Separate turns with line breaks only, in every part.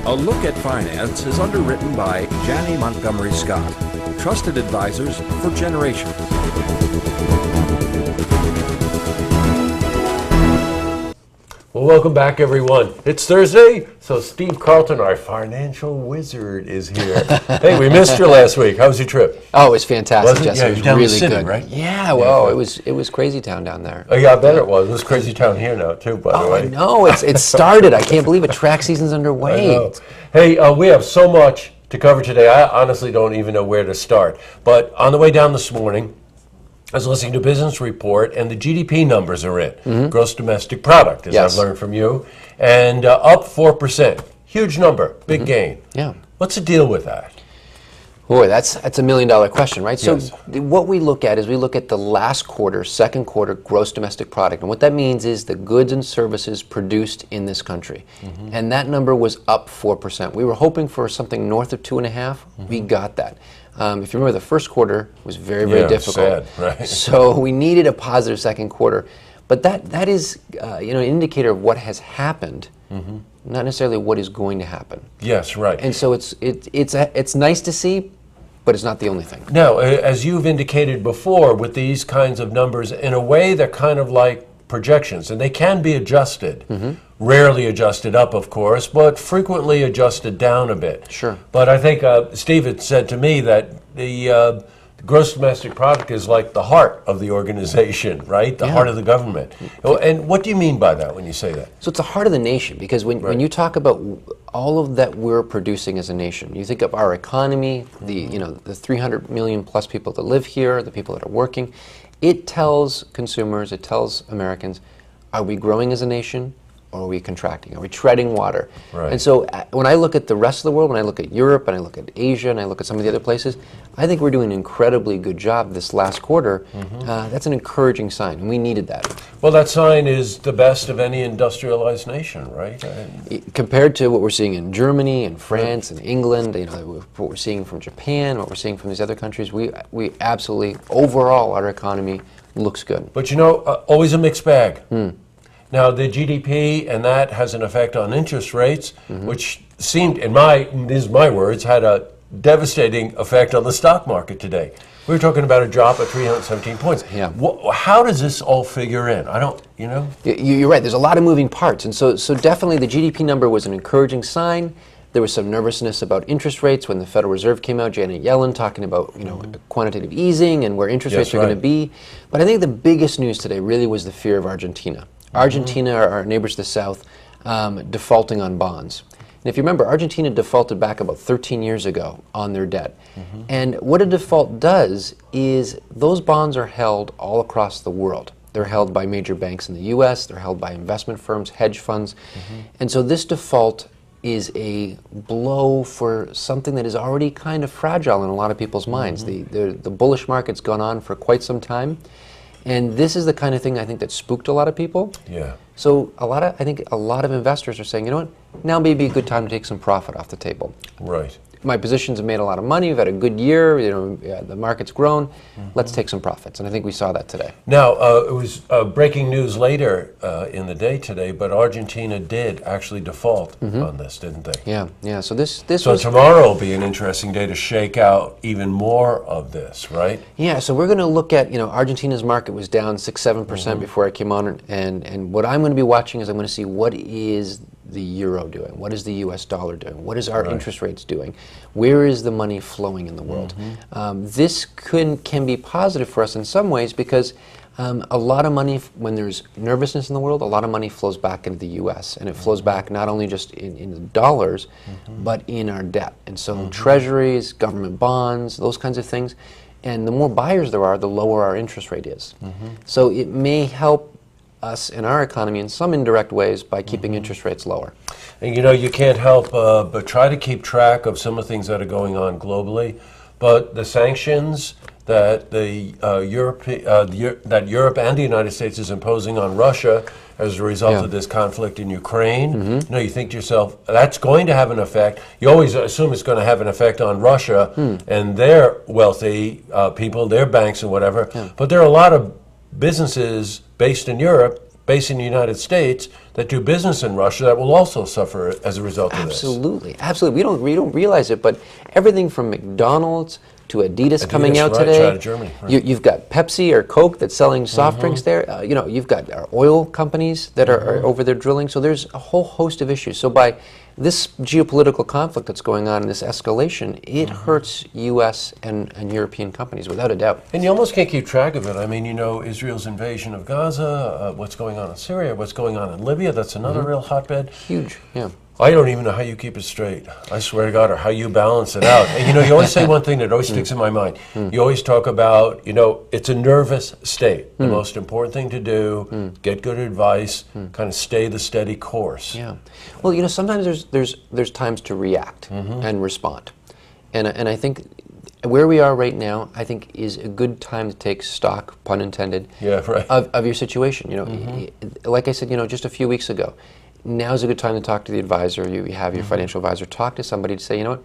A Look at Finance is underwritten by Janney Montgomery Scott, trusted advisors for generations.
Well, welcome back, everyone. It's Thursday, so Steve Carlton, our financial wizard, is here. Hey, we missed you last week. How was your trip?
Oh, it was fantastic,
Was it?
Jesse.
Yeah,
It was
you're down the
really
city,
good.
right?
Yeah, well, it was crazy town down there.
Oh, yeah, I bet it was. It was crazy town here now, too, by the
Oh,
way.
I know. It started. I can't believe it. Track season's underway.
I know. Hey, we have so much to cover today. I honestly don't even know where to start. But on the way down this morning, I was listening to Business Report, and the GDP numbers are in. Gross domestic product, as
Yes.
I've learned from you. And up 4%. Huge number. Big gain.
Yeah.
What's the deal with that?
Boy, that's $1 million question, right? So
Yes.
what we look at is we look at the last quarter, second quarter gross domestic product. And what that means is the goods and services produced in this country. And that number was up 4%. We were hoping for something north of 2.5. We got that. If you remember, the first quarter was very, very difficult.
Sad, right?
So we needed a positive second quarter. But that is an indicator of what has happened, not necessarily what is going to happen.
Yes, right.
And so it's nice to see, but it's not the only thing.
Now, as you've indicated before, with these kinds of numbers, in a way, they're kind of like projections, and they can be adjusted. Rarely adjusted up, of course, but frequently adjusted down a bit.
Sure.
But I think Steve had said to me that the gross domestic product is like the heart of the organization, right? The heart of the government. And what do you mean by that when you say that?
So it's the heart of the nation, because when you talk about all of that we're producing as a nation, you think of our economy, the 300 million plus people that live here, the people that are working, it tells consumers, it tells Americans, are we growing as a nation? Or are we contracting? Are we treading water?
Right.
And so when I look at the rest of the world, when I look at Europe, and I look at Asia, and I look at some of the other places, I think we're doing an incredibly good job this last quarter. That's an encouraging sign, and we needed that.
Well, that sign is the best of any industrialized nation, right?
Compared to what we're seeing in Germany and France and England, what we're seeing from Japan, what we're seeing from these other countries, we absolutely, overall, our economy looks good.
But always a mixed bag. Now, the GDP, and that has an effect on interest rates, which seemed, these are my words, had a devastating effect on the stock market today. We were talking about a drop of 317 points.
Yeah.
How does this all figure in?
You're right. There's a lot of moving parts. And so definitely the GDP number was an encouraging sign. There was some nervousness about interest rates when the Federal Reserve came out, Janet Yellen talking about quantitative easing and where interest rates are going to be. But I think the biggest news today really was the fear of Argentina. Argentina, our neighbors to the south, defaulting on bonds. And if you remember, Argentina defaulted back about 13 years ago on their debt. And what a default does is those bonds are held all across the world. They're held by major banks in the U.S., they're held by investment firms, hedge funds. And so this default is a blow for something that is already kind of fragile in a lot of people's minds. The bullish market's gone on for quite some time. And this is the kind of thing I think that spooked a lot of people.
Yeah.
So I think a lot of investors are saying, you know what, now may be a good time to take some profit off the table.
Right.
My positions have made a lot of money. We've had a good year. The market's grown. Let's take some profits, and I think we saw that today.
Now, it was breaking news later in the day today, but Argentina did actually default on this, didn't they?
Yeah. So this
So
was
tomorrow will be an interesting day to shake out even more of this, right?
Yeah, so we're going to look at, Argentina's market was down 6-7% before I came on, and what I'm going to be watching is I'm going to see what is the euro doing, what is the U.S. dollar doing, what is our interest rates doing, where is the money flowing in the world. This can be positive for us in some ways because a lot of money, when there's nervousness in the world, a lot of money flows back into the U.S. and it flows back not only just in dollars, but in our debt. And so treasuries, government bonds, those kinds of things. And the more buyers there are, the lower our interest rate is. So it may help us in our economy in some indirect ways by keeping interest rates lower.
And you can't help but try to keep track of some of the things that are going on globally. But the sanctions that Europe and the United States is imposing on Russia as a result of this conflict in Ukraine, you think to yourself, that's going to have an effect. You always assume it's going to have an effect on Russia and their wealthy people, their banks and whatever. But there are a lot of businesses based in Europe based in the United States that do business in Russia that will also suffer as a result of this.
Absolutely, absolutely. We don't realize it, but everything from McDonald's to Adidas coming out
right,
today.
out of Germany, right.
You've got Pepsi or Coke that's selling soft drinks there. You've got oil companies that are over there drilling. So there's a whole host of issues. So by this geopolitical conflict that's going on and this escalation, it hurts U.S. and European companies without a doubt.
And you almost can't keep track of it. I mean, Israel's invasion of Gaza, what's going on in Syria, what's going on in Libya, that's another real hotbed.
Huge, yeah.
I don't even know how you keep it straight. I swear to God, or how you balance it out. And you always say one thing that always sticks in my mind. You always talk about, it's a nervous state. The most important thing to do, get good advice, kind of stay the steady course.
Yeah. Well, sometimes there's times to react and respond. And I think where we are right now, I think is a good time to take stock, pun intended, of your situation. Like I said, just a few weeks ago, now's a good time to talk to the advisor. You have your financial advisor. Talk to somebody to say, what,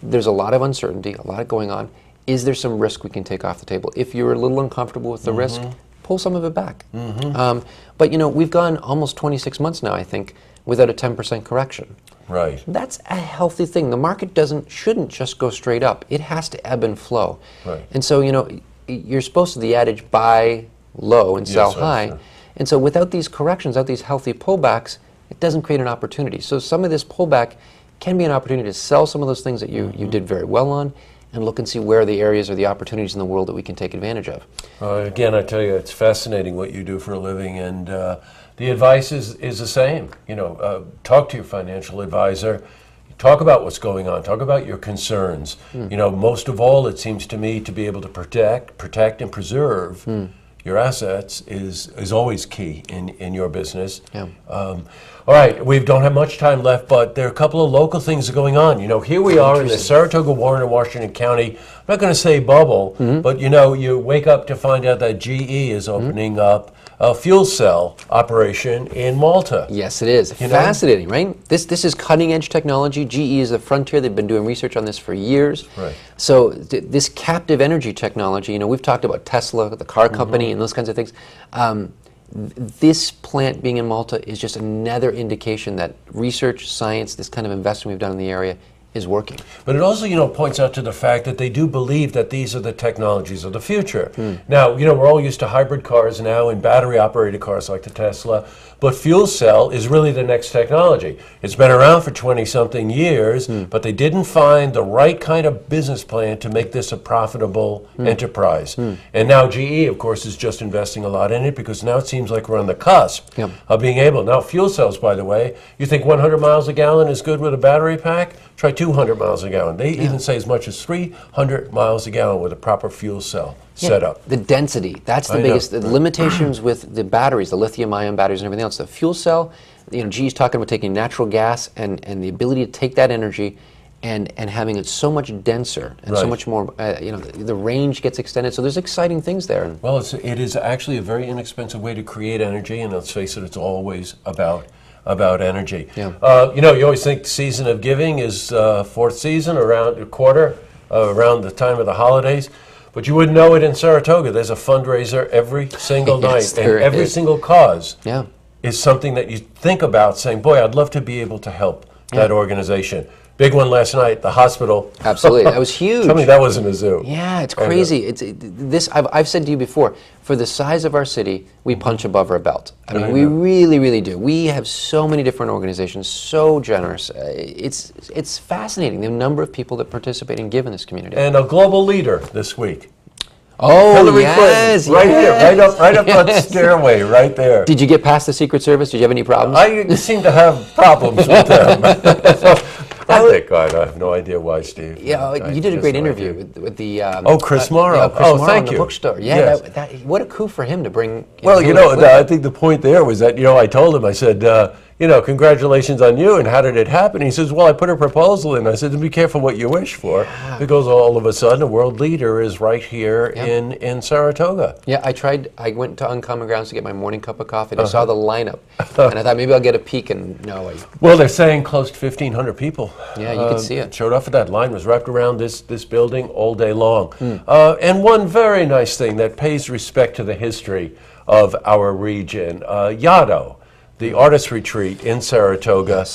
there's a lot of uncertainty, a lot going on. Is there some risk we can take off the table? If you're a little uncomfortable with the risk, pull some of it back. But we've gone almost 26 months now, I think, without a 10% correction.
Right.
That's a healthy thing. The market shouldn't just go straight up. It has to ebb and flow.
Right.
And so, you're supposed to, the adage, buy low and sell high.
Sure.
And so without these corrections, without these healthy pullbacks, it doesn't create an opportunity. So some of this pullback can be an opportunity to sell some of those things that you did very well on and look and see where are the areas or the opportunities in the world that we can take advantage of.
Again, I tell you, it's fascinating what you do for a living, and the advice is the same. Talk to your financial advisor. Talk about what's going on. Talk about your concerns. Most of all, it seems to me to be able to protect and preserve your assets is always key in your business.
Yeah.
All right, we don't have much time left, but there are a couple of local things going on. Here we are in the Saratoga, Warren, and Washington County. I'm not going to say bubble, but you wake up to find out that GE is opening up a fuel cell operation in Malta.
Yes, it is. Fascinating, right? This is cutting edge technology. GE is the frontier. They've been doing research on this for years.
Right.
So this captive energy technology, we've talked about Tesla, the car company, and those kinds of things. This plant being in Malta is just another indication that research, science, this kind of investment we've done in the area is working.
But it also, points out to the fact that they do believe that these are the technologies of the future. Now, we're all used to hybrid cars now and battery-operated cars like the Tesla, but fuel cell is really the next technology. It's been around for 20-something years, but they didn't find the right kind of business plan to make this a profitable enterprise. And now GE, of course, is just investing a lot in it because now it seems like we're on the cusp of being able. Now, fuel cells, by the way, you think 100 miles a gallon is good with a battery pack? Try 200 miles a gallon. They even say as much as 300 miles a gallon with a proper fuel cell setup.
The density, that's the biggest. The limitations with the batteries, the lithium-ion batteries and everything else. The fuel cell, GE's talking about taking natural gas and the ability to take that energy and having it so much denser and so much more, the range gets extended. So there's exciting things there.
Well, it is actually a very inexpensive way to create energy, and let's face it, it's always about energy.
Yeah.
You always think the season of giving is fourth season, around a quarter, around the time of the holidays. But you wouldn't know it in Saratoga. There's a fundraiser every single night, and every single cause is something that you think about saying, boy, I'd love to be able to help that organization. Big one last night, the hospital.
Absolutely, that was huge.
Tell me that wasn't a zoo.
Yeah, it's crazy. I've said to you before, for the size of our city, we punch above our belt. I mean, we really, really do. We have so many different organizations, so generous. It's fascinating, the number of people that participate and give in this community.
And a global leader this week.
Oh,
Hillary
yes,
Clinton, right here, right up that stairway, right there.
Did you get past the Secret Service? Did you have any problems?
I seem to have problems with them. Thank God. I have no idea why, Steve.
Yeah, you did a great interview with the...
Chris Morrow.
Chris Morrow
thank
in
you.
The bookstore. Yeah,
Yes.
what a coup for him to bring...
Well, I think the point there was that, I told him, I said, congratulations on you, and how did it happen? He says, well, I put a proposal in. I said, be careful what you wish for, because all of a sudden a world leader is right here in Saratoga.
Yeah, I went to Uncommon Grounds to get my morning cup of coffee, and I saw the lineup, and I thought maybe I'll get a peek, and no.
Well, they're saying close to 1,500 people.
Yeah, you can see it.
Showed up at that line, was wrapped around this building all day long. And one very nice thing that pays respect to the history of our region. Yaddo, the artist retreat in Saratoga,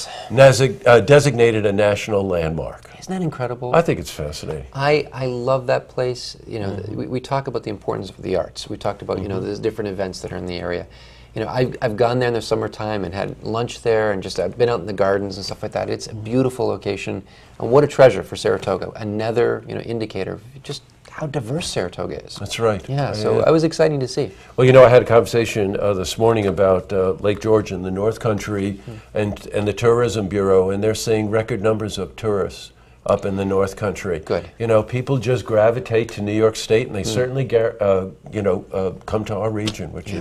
designated a national landmark.
Isn't that incredible?
I think it's fascinating.
I love that place. You know, we talk about the importance of the arts. We talked about, you know, there's different events that are in the area. You know, I've gone there in the summertime and had lunch there, and just I've been out in the gardens and stuff like that. It's a beautiful location, and what a treasure for Saratoga. Another, you know, indicator of just how diverse Saratoga is.
That's right.
Yeah, so it was exciting to see.
Well, you know, I had a conversation this morning about Lake George in the North Country and the Tourism Bureau, and they're seeing record numbers of tourists up in the North Country.
Good.
You know, people just gravitate to New York State, and they certainly, you know, come to our region, which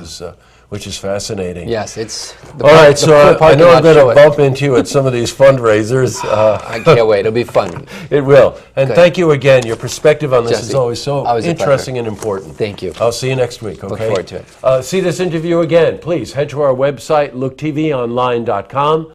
is fascinating.
Yes, it's
All right,
the
so I
parking
know I'm
lot
going
show
to
it.
bump into you at some of these fundraisers.
I can't wait. It'll be fun.
It will. And
Good.
thank you again. Your perspective on this is
Jesse,
always so
always a pleasure.
interesting and important.
Thank you.
I'll see you next week, okay?
Look forward to it.
See this interview again. Please head to our website, looktvonline.com.